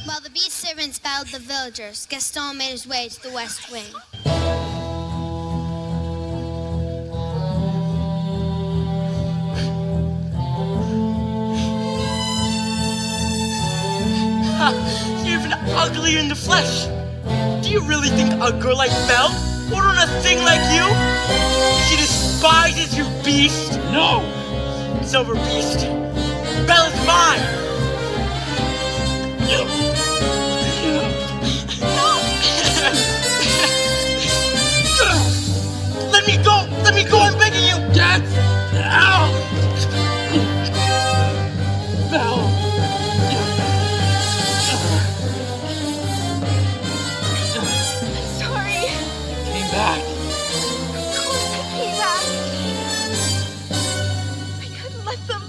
While the beast servants battled the villagers, Gaston made his way to the west wing. You're even uglier in the flesh. Do you really think a girl like Belle Won't on a thing like you? She despises you, beast. No! Silver beast. Bella's mine. Let me go! Let me go! I'm begging you! Get out! Belle! Sorry. Came back. Of course I came back. I couldn't let them.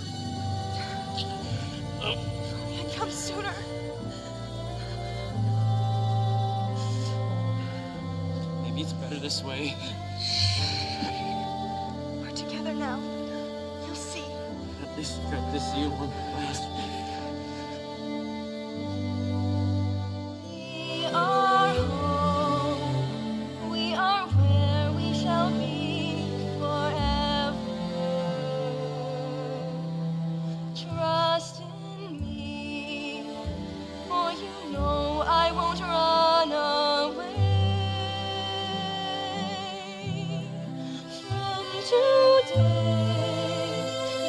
If I'd come sooner. Maybe it's better this way. We're together now. You'll see. At least I got to see you one last week. We are home. We are where we shall be forever. Trust in me, for you know I won't run away. From today,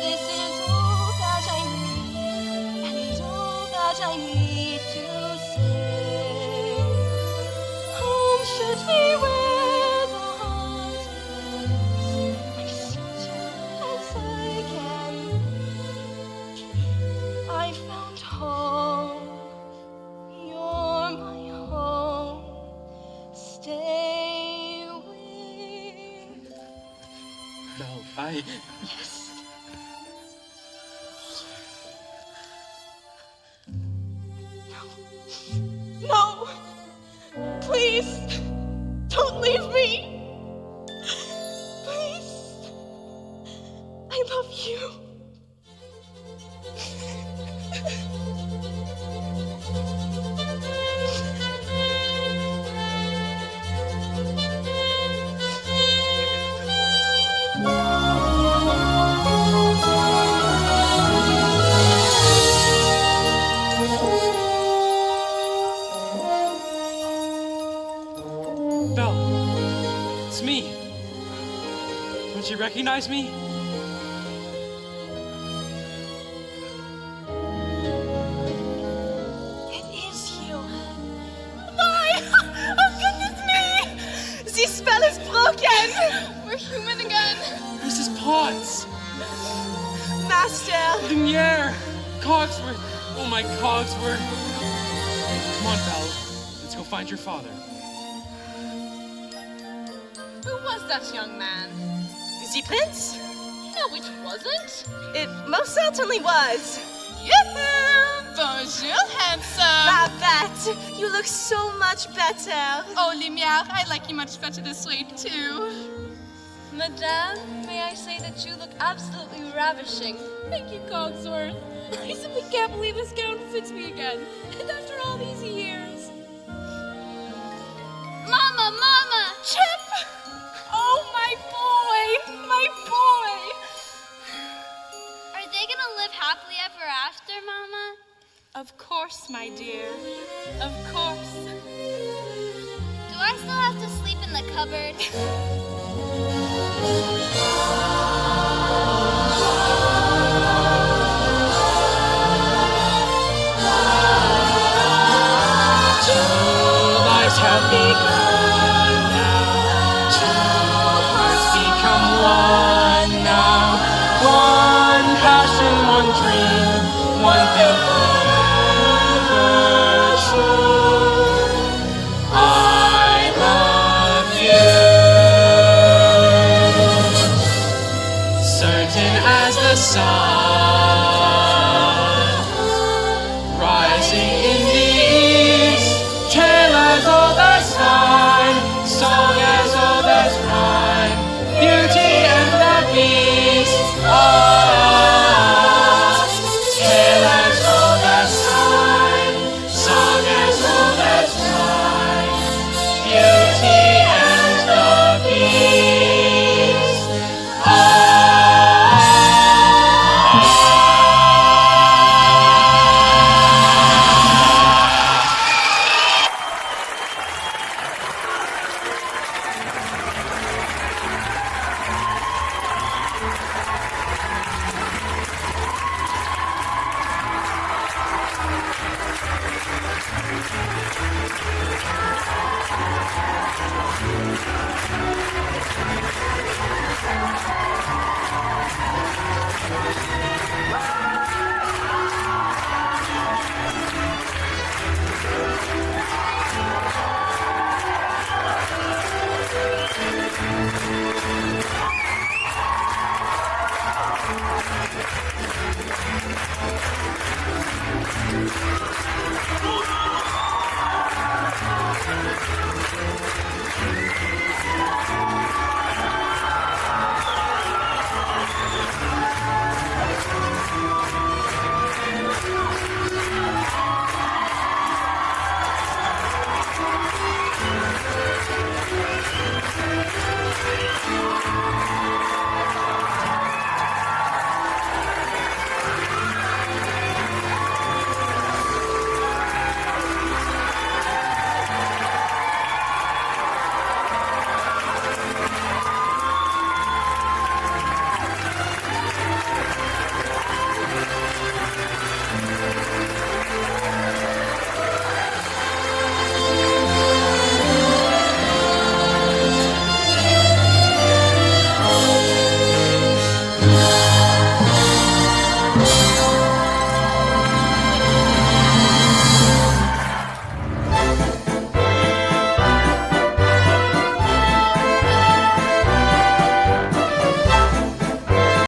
this is all that I need, and all that I need to say. Home should be where the heart is, as certain as I can be. I found home, you're my home. Stay with. Belle, I... Yes. No. Please. Don't leave me. Please. I love you. Belle, it's me. Don't you recognize me? It is you. Why? Oh, goodness me! The spell is broken! We're human again. Mrs. Potts! Master! Lumiere! Cogsworth! Oh, my Cogsworth! Come on, Belle. Let's go find your father. Who was that young man? The prince? No, it wasn't. It most certainly was. Yoo-hoo! Bonjour, handsome. Babette, you look so much better. Oh, Lumiere, I like you much better this way, too. Madame, may I say that you look absolutely ravishing. Thank you, Cogsworth. I simply can't believe this gown fits me again. And after all these years. Mama, Mama! Chip! Oh, my boy! My boy! Are they gonna live happily ever after, Mama? Of course, my dear. Of course. Do I still have to sleep in the cupboard?